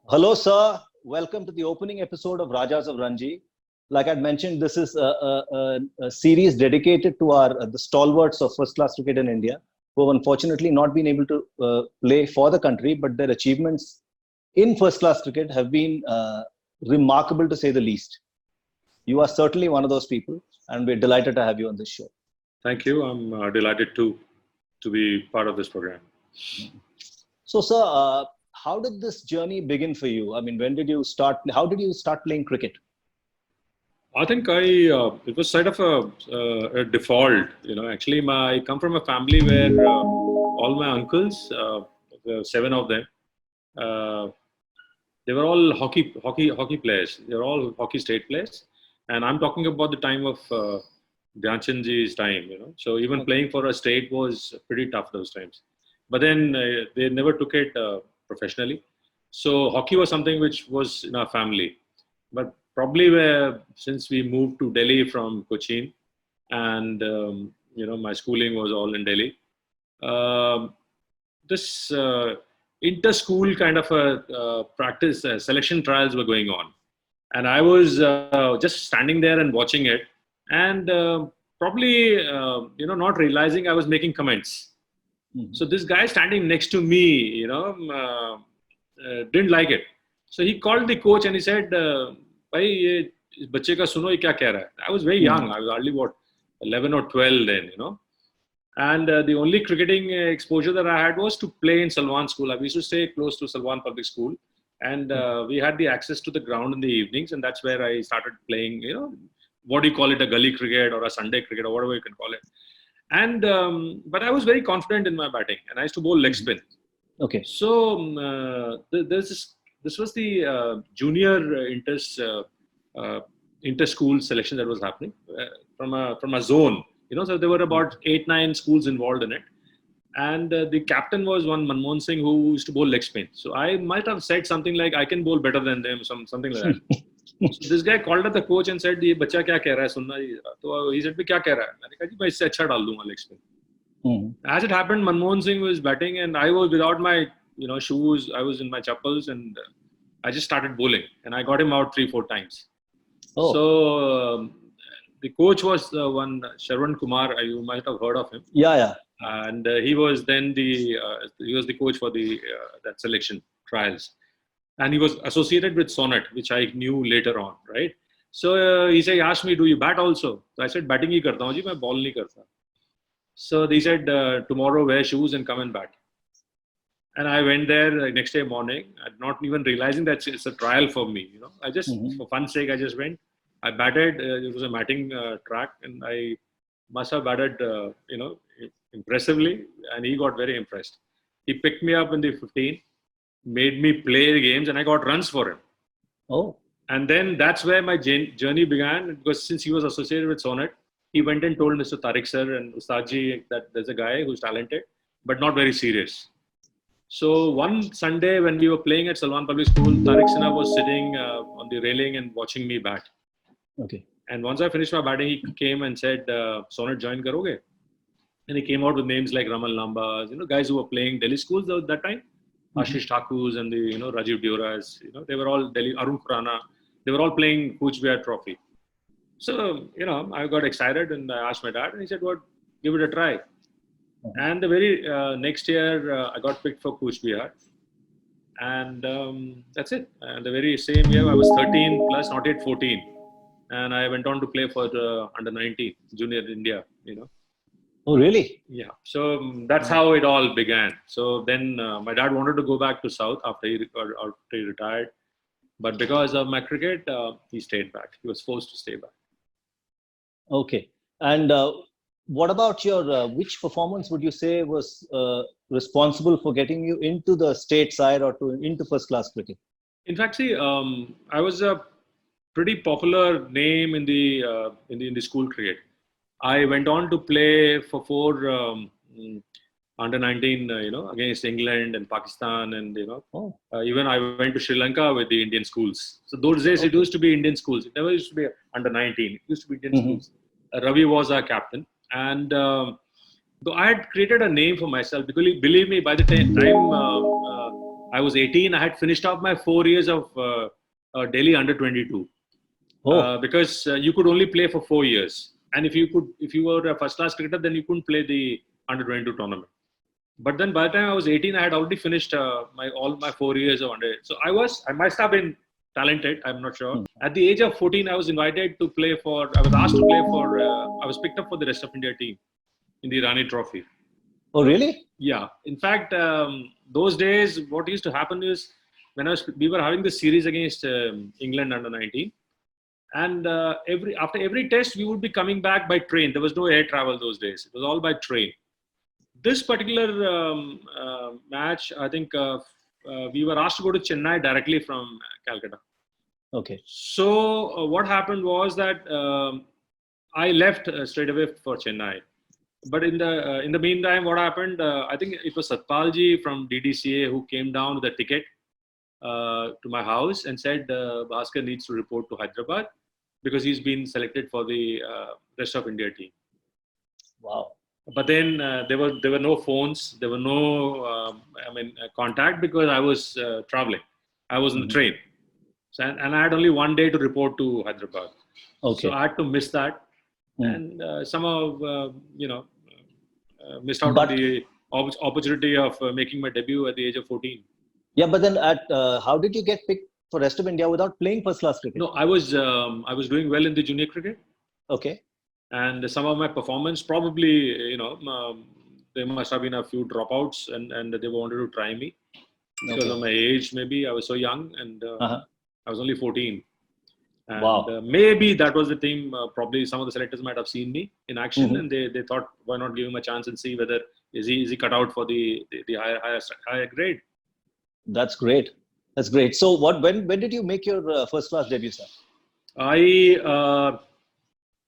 Hello, sir. Welcome to the opening episode of Rajas of Ranji. Like I'd mentioned, this is a series dedicated to the stalwarts of first-class cricket in India, who have unfortunately not been able to play for the country, but their achievements in first-class cricket have been remarkable, to say the least. You are certainly one of those people, and we're delighted to have you on this show. Thank you. I'm delighted to be part of this program. So, sir, how did this journey begin for you? I mean, when did you start? How did you start playing cricket? I think it was sort of a default. Actually, I come from a family where all my uncles, there were 7 of them, they were all hockey players. They were all hockey state players, and I'm talking about the time of Dhyanchandji's time. So even playing for a state was pretty tough those times. But then they never took it professionally. So hockey was something which was in our family. But probably since we moved to Delhi from Cochin, and my schooling was all in Delhi, this inter-school kind of a practice selection trials were going on, and I was just standing there and watching it, and probably not realizing I was making comments. Mm-hmm. So this guy standing next to me, didn't like it. So he called the coach and he said, "Bhai, ye bachche ka suno, ye kya keh raha hai?" I was very young. I was hardly 11 or 12 then, And the only cricketing exposure that I had was to play in Salwan School. We used to stay close to Salwan Public School, and we had the access to the ground in the evenings, and that's where I started playing. What do you call it, a gully cricket or a Sunday cricket or whatever you can call it. And but I was very confident in my batting, and I used to bowl leg spin. Okay. So this was the junior inter-school selection that was happening from a zone. So there were about 8-9 schools involved in it, and the captain was one Manoj Singh who used to bowl leg spin. So I might have said something like, "I can bowl better than them," something like that. So this guy called up the coach and said, "ये बच्चा क्या कह रहा है, सुनना ही." So he said, "मैं क्या कह रहा है?" मैंने कहा, "जी मैं इससे अच्छा डाल दूँगा leg spin." As it happened, Manmohan Singh was batting, and I was without my shoes. I was in my chappals, and I just started bowling, and I got him out 3-4 times. Oh. So the coach was one Sharwan Kumar. You might have heard of him. Yeah. And he was then the coach for the that selection trials. And he was associated with Sonnet, which I knew later on, right? So he asked me, "Do you bat also?" So I said, "Batting ही करता हूँ जी, मैं ball नहीं करता." So they said, "Tomorrow wear shoes and come and bat." And I went there next day morning, not even realizing that it's a trial for me. I just for fun's sake, I just went. I batted. It was a matting track, and I must have batted, impressively, and he got very impressed. He picked me up in the 15. Made me play the games, and I got runs for him. Oh. And then that's where my journey began, because since he was associated with Sonnet, he went and told Mr. Tariq sir and Ustadji that there's a guy who's talented, but not very serious. So one Sunday when we were playing at Salwan Public School, Tariq Sinha was sitting on the railing and watching me bat. Okay. And once I finished my batting, he came and said, "Sonnet join karoge?" And he came out with names like Raman Lamba, guys who were playing Delhi schools at that time. Ashish Thakur's and the Rajiv Dioras, they were all Delhi, Arun Khurana, they were all playing English Trophy. So I got excited and I asked my dad, and he said, "What? Give it a try." And the very next year I got picked for English, and that's it. And the very same year I was 13 plus, not yet 14, and I went on to play for the under 19 junior India. Oh, really? Yeah. So that's how it all began. So then my dad wanted to go back to South after he retired. But because of my cricket, he stayed back. He was forced to stay back. Okay. And what about your, which performance would you say was responsible for getting you into the state side or into first class cricket? In fact, see, I was a pretty popular name in the school cricket. I went on to play for 4 under 19, against England and Pakistan, and even I went to Sri Lanka with the Indian schools. So those days it used to be Indian schools. It never used to be under 19. It used to be Indian schools. Ravi was our captain, and Though I had created a name for myself, because believe me, by the time I was 18, I had finished off my 4 years of Delhi under 22. Oh, Because you could only play for 4 years, and if you were a first class cricketer, then you couldn't play the under 22 tournament. But then by the time I was 18, I had already finished all my 4 years of under. So I must have been talented. I'm not sure. At the age of 14, I was invited to play for. I was asked to play for. I was picked up for the rest of India team in the Irani Trophy. oh, really? Yeah. In fact, those days, what used to happen is when we were having the series against England under 19, and after every test, we would be coming back by train. There was no air travel those days. It was all by train. This particular match, I think we were asked to go to Chennai directly from Calcutta. Okay. So what happened was that I left straight away for Chennai. But in the meantime, what happened? I think it was Satpalji from DDCA who came down with a ticket to my house and said Bhaskar needs to report to Hyderabad because he's been selected for the rest of India team. Wow. But then there were no phones, there were no contact because I was traveling. I was in the train, so, and I had only one day to report to Hyderabad. Okay. So I had to miss that, and somehow missed out on the opportunity of making my debut at the age of 14. Yeah, but then how did you get picked for rest of India without playing first class cricket? No, I was doing well in the junior cricket. Okay. And some of my performance, probably, there must have been a few dropouts, and they wanted to try me because of my age. Maybe I was so young, and I was only 14. And wow. Maybe that was the team. Probably some of the selectors might have seen me in action, and they thought, why not give him a chance and see whether is he cut out for the higher grade. That's great. That's great. So when did you make your first class debut, sir?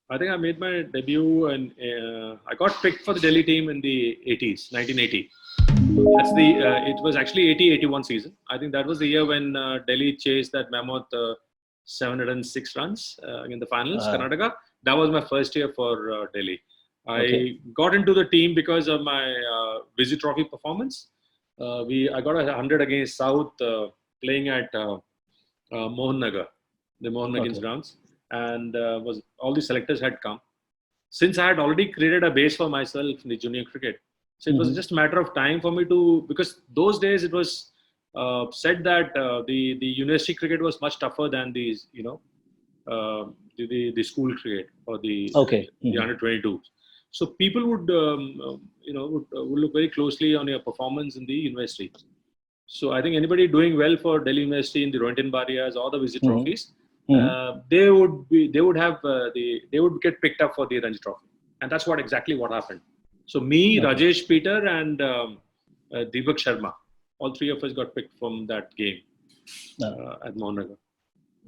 I think I made my debut and I got picked for the Delhi team in the 80s, 1980. That's it was actually 80-81 season. I think that was the year when Delhi chased that mammoth 706 runs in the finals, Karnataka. That was my first year for Delhi. I got into the team because of my Ranji Trophy performance. I got 100 against South playing at Mohan Nagar, the Mohan Nagar grounds. And all the selectors had come. Since I had already created a base for myself in the junior cricket, so it was just a matter of time for me to, because those days it was said that the university cricket was much tougher than the school cricket or the under 22. So people would would look very closely on your performance in the university. So I think anybody doing well for Delhi University in the Rohinton Barriers or the Ranji trophies, they would get picked up for the Ranji Trophy, and that's exactly what happened. So me, Rajesh, Peter, and Prabhakar Sharma, all three of us got picked from that game at Mohan Nagar.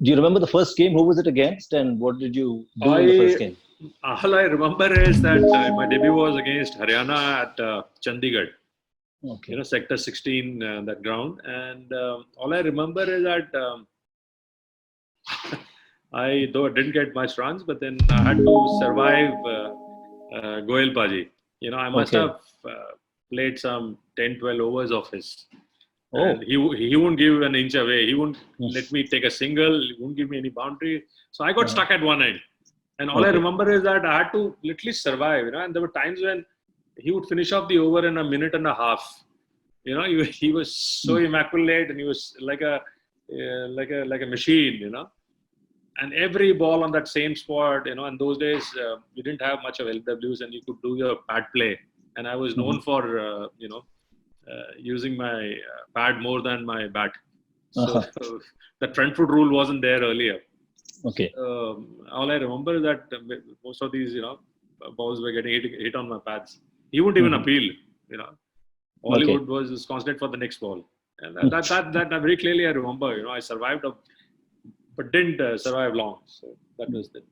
Do you remember the first game? Who was it against, and what did you do in the first game? All I remember is that my debut was against Haryana at Chandigarh. Sector 16, that ground, and all I remember is that. I didn't get much runs, but then I had to survive Goel Paji. I must have played some 10-12 overs of his. And he wouldn't give an inch away. He wouldn't let me take a single. He wouldn't give me any boundary. So I got stuck at one end. And all I remember is that I had to literally survive. And there were times when he would finish off the over in a minute and a half. He was so immaculate, and he was like a machine. And every ball on that same spot, and those days you didn't have much of LWs, and you could do your pad play. And I was known for, using my pad more than my bat. So the front foot rule wasn't there earlier. All I remember is that most of these, balls were getting hit on my pads. He wouldn't even appeal, All he would was concentrate for the next ball. And that very clearly I remember, I survived but didn't survive long. So that was it.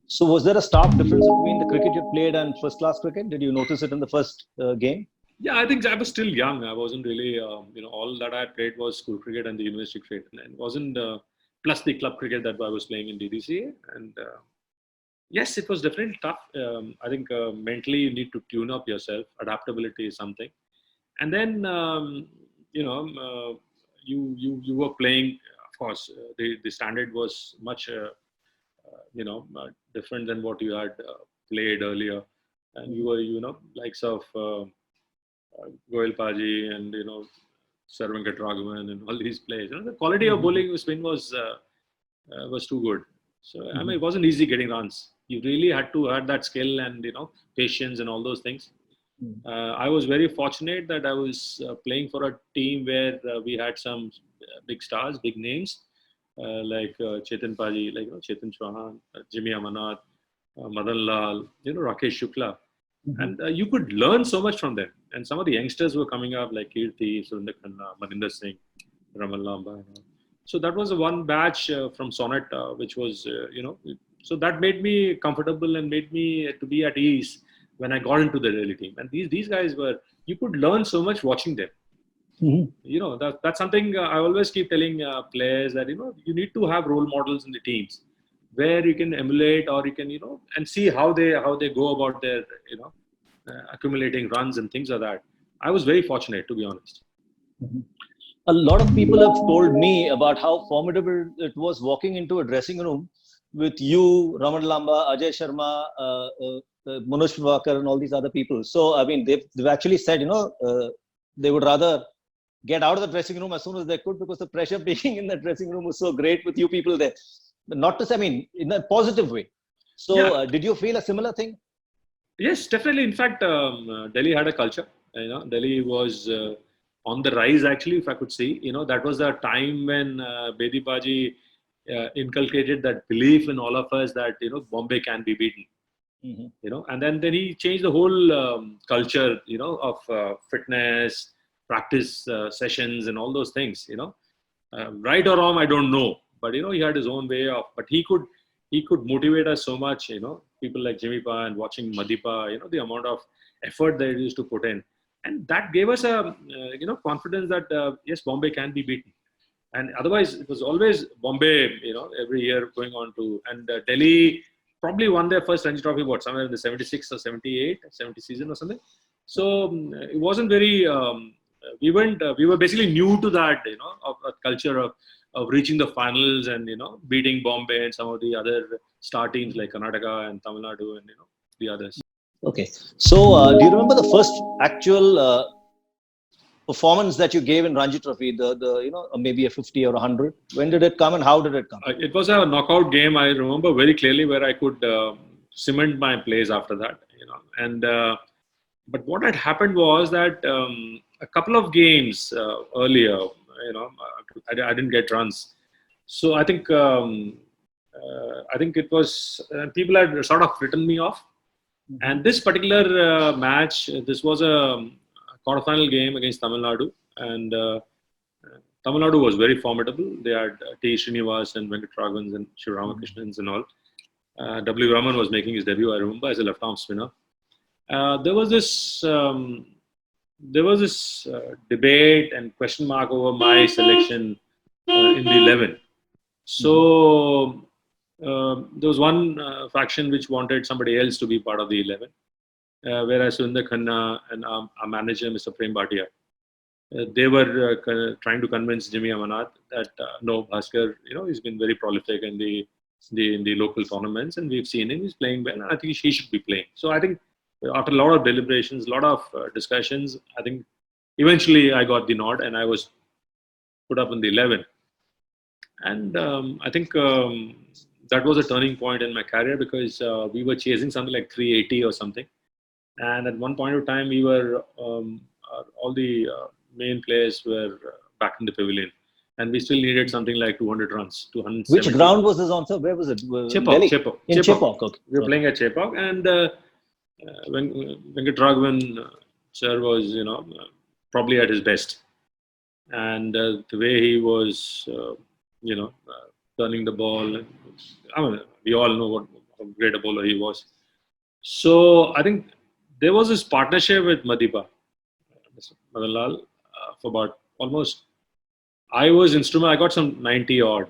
So was there a stark difference between the cricket you played and first class cricket? Did you notice it in the first game? Yeah, I think I was still young. I wasn't really, all that I played was school cricket and the university cricket. And it wasn't, plus the club cricket that I was playing in DDCA. And Yes, it was definitely tough. I think mentally you need to tune up yourself. Adaptability is something. And then you were playing. Of course, the standard was much different than what you had played earlier, and you were likes of Goel Paji and Sarvangat Raghavan and all these players. The quality of bowling spin was too good. So I mean, it wasn't easy getting runs. You really had to have that skill and patience and all those things. I was very fortunate that I was playing for a team where we had some big stars, big names like Chetan Paji, like Chetan Chauhan, Jimmy Amanat, Madan Lal, Rakesh Shukla, and you could learn so much from them. And some of the youngsters were coming up like Kirti, Surinder Khanna, Maninder Singh, Raman Lamba. So that was one batch from Sonnet, which was so that made me comfortable and made me to be at ease when I got into the Delhi team. And these guys were, you could learn so much watching them. That's something I always keep telling players that you need to have role models in the teams where you can emulate, or you can and see how they go about their accumulating runs and things like that. I was very fortunate, to be honest. A lot of people have told me about how formidable it was walking into a dressing room with you, Raman Lamba, Ajay Sharma, Manoj, Prabhakar, and all these other people. So I mean, they've actually said they would rather get out of the dressing room as soon as they could, because the pressure being in the dressing room was so great with you people there. But not to say, I mean, in a positive way. So did you feel a similar thing? Yes, definitely. In fact, Delhi had a culture. Delhi was on the rise, actually, if I could see. That was the time when Bedi Paji inculcated that belief in all of us that Bombay can be beaten. And then he changed the whole culture, of fitness, practice sessions, and all those things. Right or wrong, I don't know, but he had his own way of. But he could motivate us so much. People like Jimmy Pa and watching Madipa. The amount of effort they used to put in, and that gave us a confidence that yes, Bombay can be beaten. And otherwise, it was always Bombay. Every year going on to, and Delhi probably won their first Ranji Trophy, somewhere in the 76 or 78, 70 season or something. So it wasn't very, we were basically new to that, of a culture of reaching the finals and, beating Bombay and some of the other star teams like Karnataka and Tamil Nadu and, the others. Okay. So do you remember the first actual performance that you gave in Ranji Trophy, maybe a 50 or 100? When did it come and how did it come? It was a knockout game. I remember very clearly where I could cement my place after that, and but what had happened was that a couple of games earlier, I didn't get runs. So I think it was people had sort of written me off. And this particular match, this was a quarterfinal game against Tamil Nadu, and Tamil Nadu was very formidable. They had T. Srinivas and Venkat Raghavans and Shiv Ramakrishnans and all. W. Raman was making his debut, I remember, as a left-arm spinner. There was this debate and question mark over my selection in the 11. So there was one faction which wanted somebody else to be part of the 11. Whereas Surinder Khanna and our manager, Mr. Prem Bhatia, they were trying to convince Jimmy Amanat that no, Bhaskar, he's been very prolific in the local tournaments, and we've seen him, he's playing well, and I think he should be playing. So I think after a lot of deliberations, a lot of discussions, I think eventually I got the nod and I was put up in the 11. And I think that was a turning point in my career, because we were chasing something like 380 or something. And at one point of time, we were all the main players were back in the pavilion, and we still needed something like 200 runs. 270. Which ground was this on, sir? Where was it? Chepauk. In Chepauk. Okay. We were playing at Chepauk, and when Venkat Raghavan sir was, probably at his best, and the way he was, turning the ball. I mean, we all know how great a bowler he was. So I think there was this partnership with Madipa, Mr. Madan Lal, for about I was instrumental. I got some 90 odd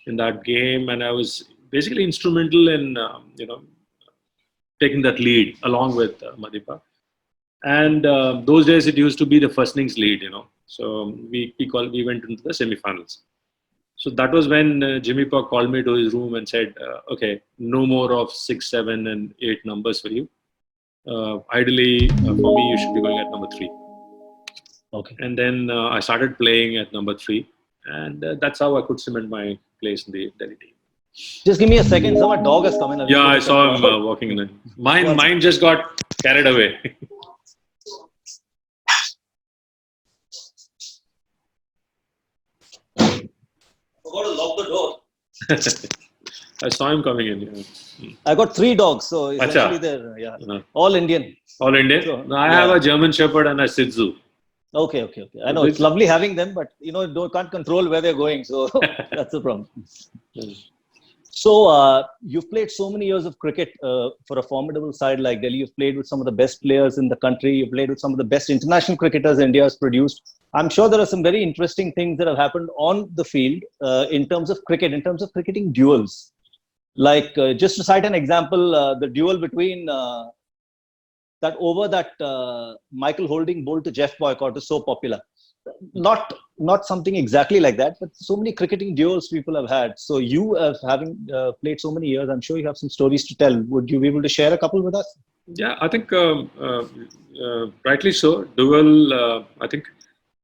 in that game, and I was basically instrumental in taking that lead along with Madipa. And those days it used to be the first innings lead, So we went into the semi-finals. So that was when Jimmy Park called me to his room and said, "Okay, no more of 6, 7, and 8 numbers for you. Ideally, for me, you should be going at number 3." Okay. And then I started playing at number 3, and that's how I could cement my place in the Delhi team. Just give me a second. So my dog has come in. Yeah, I saw him walking in. Mine just got carried away. Forgot to lock the door. I saw him coming in. Yeah. I got 3 dogs, so essentially they're all Indian. All Indian. So, I have a German Shepherd and a Shih Tzu. Okay. I know it's lovely having them, but can't control where they're going, so that's the problem. So you've played so many years of cricket for a formidable side like Delhi. You've played with some of the best players in the country. You've played with some of the best international cricketers India has produced. I'm sure there are some very interesting things that have happened on the field in terms of cricket, in terms of cricketing duels. Like just to cite an example, the duel between that over that Michael Holding bowled to Jeff Boycott is so popular. Not something exactly like that, but so many cricketing duels people have had. So you, having played so many years, I'm sure you have some stories to tell. Would you be able to share a couple with us? Yeah, I think rightly so. Duel, I think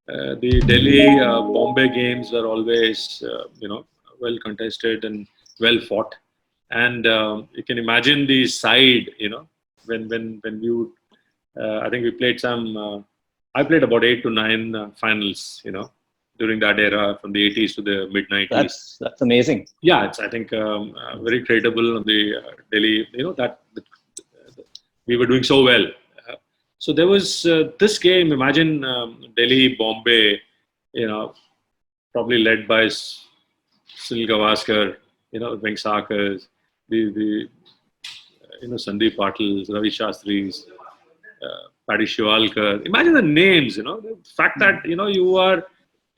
the Delhi Bombay games were always well contested and well fought. And you can imagine the side, when you, I think we played I played about 8 to 9 finals, during that era from the 80s to the mid 90s. That's amazing. Yeah, it's, I think, very credible on the Delhi, that we were doing so well. So there was this game, imagine Delhi, Bombay, probably led by KP Bhaskar, Vengsakars, the Sandeep Patils, Ravi Shastris, Paddy Shivalkar. Imagine the names, the fact that, you are,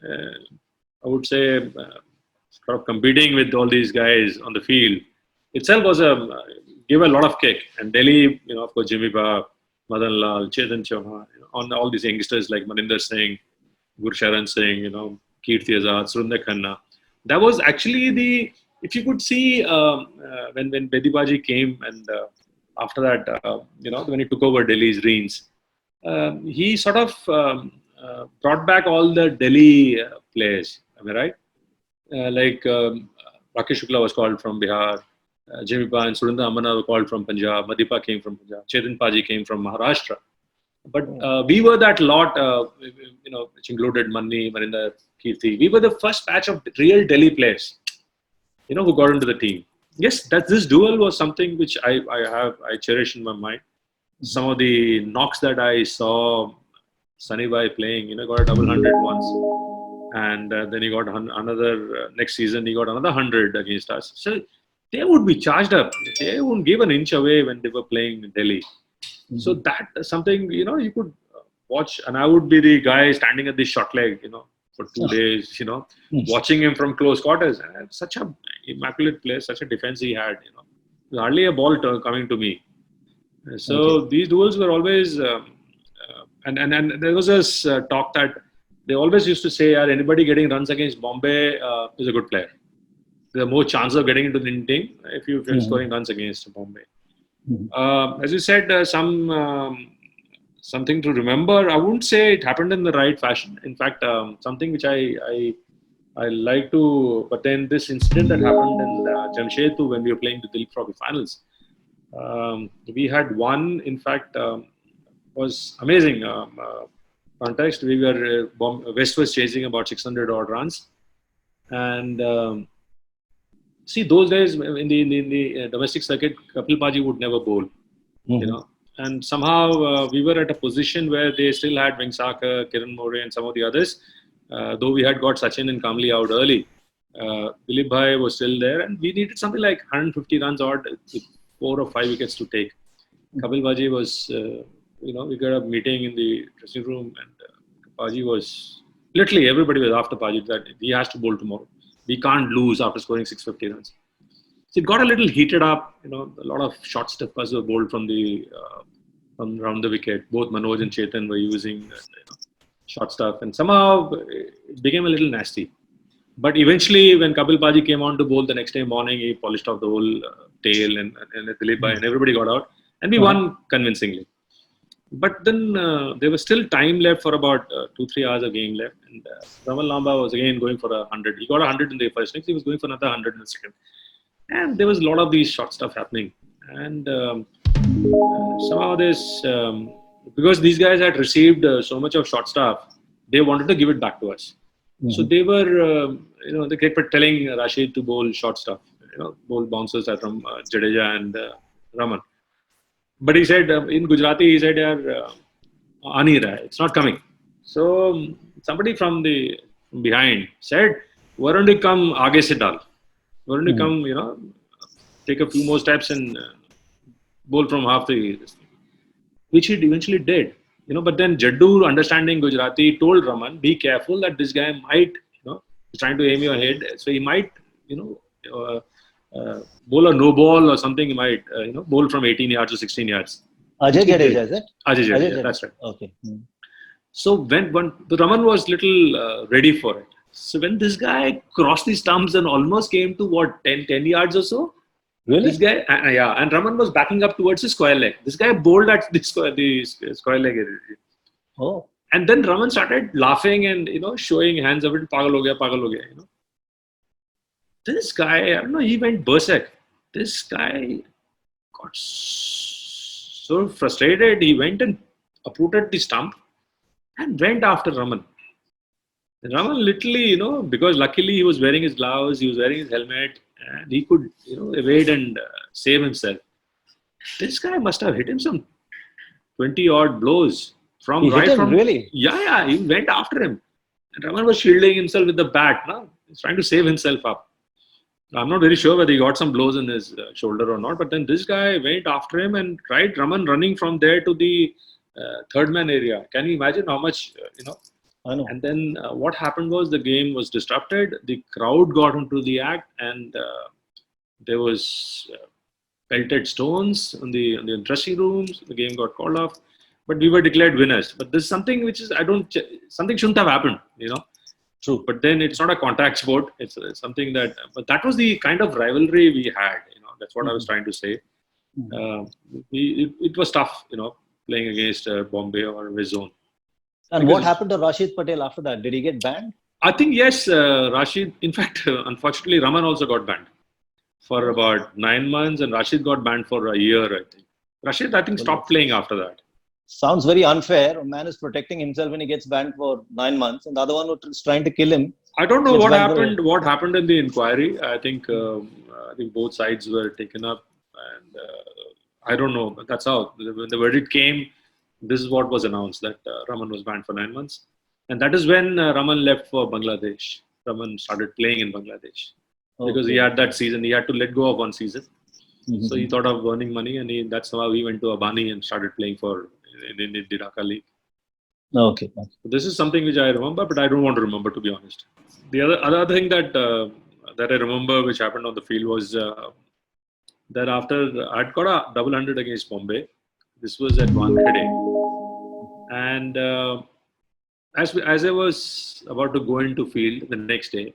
I would say, sort of competing with all these guys on the field itself was gave a lot of kick. And Delhi, of course, Jimmy Ba, Madan Lal, Chetan Chauhan, on all these youngsters like Maninder Singh, Gursharan Singh, Kirti Azad, Surinder Khanna. That was actually if you could see when Bedibaji came and after that, when he took over Delhi's reins, he sort of brought back all the Delhi players. Am I right? Like Rakesh Shukla was called from Bihar, Jimmy Ba and Surinder Amana were called from Punjab, Madipa came from Punjab, Chetan Paji came from Maharashtra. But we were that lot, which included Manni, Maninder, Kirti. We were the first batch of real Delhi players, who got into the team. Yes, this duel was something which I cherish in my mind. Some of the knocks that I saw Sunny Bhai playing, got a double 100 once. And then he got another, next season he got another 100 against us. So they would be charged up. They wouldn't give an inch away when they were playing in Delhi. Mm-hmm. So that something, you could watch, and I would be the guy standing at the shot leg, for 2 days, watching him from close quarters. And such a immaculate play, such a defense he had, hardly a ball coming to me. So these duels were always, and there was this talk that they always used to say, anybody getting runs against Bombay is a good player. There's more chance of getting into the Indian team if you're scoring runs against Bombay. Mm-hmm. As you said, something to remember. I wouldn't say it happened in the right fashion. In fact, something which I like to. But then this incident that happened in Jamshedpur when we were playing the Dilip Trophy finals, we had one. In fact, was amazing. Context: we were West was chasing about 600 odd runs, and see those days in the domestic circuit, Kapil Paji would never bowl, and somehow we were at a position where they still had Vengsakar, Kiran More and some of the others, though we had got Sachin and Kamli out early. Dilip Bhai was still there and we needed something like 150 runs odd with 4 or 5 wickets to take. Kapil Paji was, we got a meeting in the dressing room and Paji was, literally everybody was after Paji that he has to bowl tomorrow. We can't lose after scoring 650 runs. So it got a little heated up. A lot of short steppers were bowled from around the wicket. Both Manoj and Chetan were using short stuff, and somehow it became a little nasty. But eventually, when Kapil Paji came on to bowl the next day morning, he polished off the whole tail and Dilip Bhai and everybody got out, and we won convincingly. But then there was still time left for about 2-3 hours of game left, and Raman Lamba was again going for 100. He got 100 in the first innings. He was going for another 100 in the second, and there was a lot of these short stuff happening. And somehow this, because these guys had received so much of short stuff, they wanted to give it back to us. So they were, they kept telling Rashid to bowl short stuff, bowl bouncers from Jadeja and Raman. But he said, in Gujarati, he said, "Aa nahi raha hai, it's not coming." So somebody from behind said, "Why don't you come aage se dal? Why don't you come, take a few more steps and bowl from half the," which he eventually did. But then Jaddu, understanding Gujarati, told Raman, "Be careful that this guy might, he's trying to aim your head. So he might, bowl a no ball or something. He might, bowl from 18 yards to 16 yards." Ajay Jadeja, is it? Ajay Jadeja, that's right. Okay. So when the Raman was little ready for it. So when this guy crossed the stumps and almost came to 10 yards or so. Really? This guy, and Raman was backing up towards his square leg. This guy bowled at the square leg. Oh. And then Raman started laughing and, showing hands of it, pagal ho gaya. This guy, I don't know, he went berserk. This guy got so frustrated, he went and uprooted the stump and went after Raman. And Raman literally, because luckily he was wearing his gloves, he was wearing his helmet, and he could, evade and save himself. This guy must have hit him some 20 odd blows from he right hit him, from. Really? Yeah, he went after him. And Raman was shielding himself with the bat. No? He's trying to save himself up. I'm not very sure whether he got some blows in his shoulder or not. But then this guy went after him and tried Raman running from there to the third man area. Can you imagine how much, I know. And then what happened was the game was disrupted. The crowd got into the act, and there was pelted stones in the dressing rooms. The game got called off, but we were declared winners. But this is something which is something shouldn't have happened, True. But then it's not a contact sport. It's something but that was the kind of rivalry we had. That's what I was trying to say. It was tough, playing against Bombay or West Zone. And what happened to Rashid Patel after that? Did he get banned? I think yes, Rashid. In fact, unfortunately, Raman also got banned for about 9 months, and Rashid got banned for a year. I think Rashid, stopped playing after that. Sounds very unfair. A man is protecting himself when he gets banned for 9 months, and the other one is trying to kill him. I don't know what happened. What happened in the inquiry? I think both sides were taken up, and I don't know. But that's how when the verdict came. This is what was announced, that Raman was banned for 9 months. And that is when Raman left for Bangladesh. Raman started playing in Bangladesh. Because he had that season. He had to let go of one season. So he thought of earning money, and that's how he went to Abani and started playing in the Dhaka League. Okay. So this is something which I remember, but I don't want to remember, to be honest. The other thing that I remember which happened on the field was that after I'd got a double 100 against Bombay. This was at Wankhede. And as I was about to go into field the next day,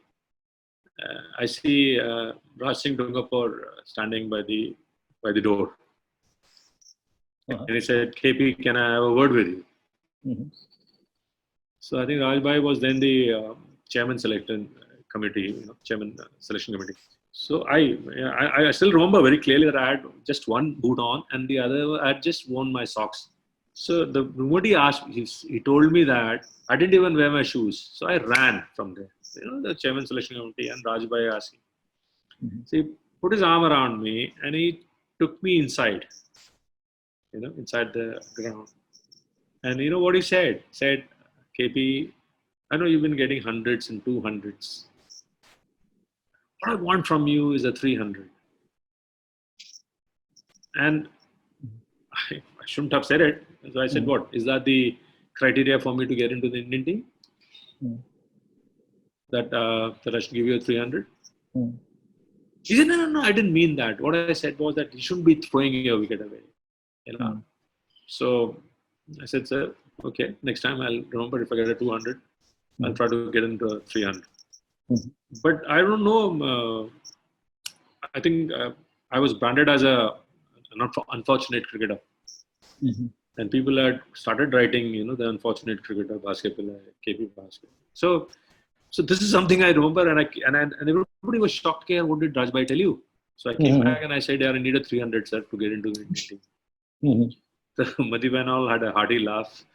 I see Raj Singh Dungapur standing by the door. And he said, "KP, can I have a word with you?" So I think Rajbhai was then the chairman selection committee. So I still remember very clearly that I had just one boot on, and the other I had just worn my socks. So the moment he asked, he told me that I didn't even wear my shoes. So I ran from there. The chairman selection committee and Rajbhai asked him. So he put his arm around me and he took me inside, inside the ground. And you know what he said? He said, "KP, I know you've been getting hundreds and 200s. What I want from you is a 300. And I shouldn't have said it. So I said, "What? Is that the criteria for me to get into the Indian team? That I should give you a 300? He said, no, I didn't mean that. What I said was that you shouldn't be throwing your wicket away. You know. So I said, sir, okay, next time I'll remember if I get a 200, I'll try to get into a 300. But I don't know. I think I was branded as an unfortunate cricketer. And people had started writing, the unfortunate cricketer, Bhaskar Pillai, KP Bhaskar. So this is something I remember, and everybody was shocked. Okay, what did Rajbhai tell you? So I came back and I said, yeah, I need a 300, sir, to get into the Indian team. So Madhib and all had a hearty laugh.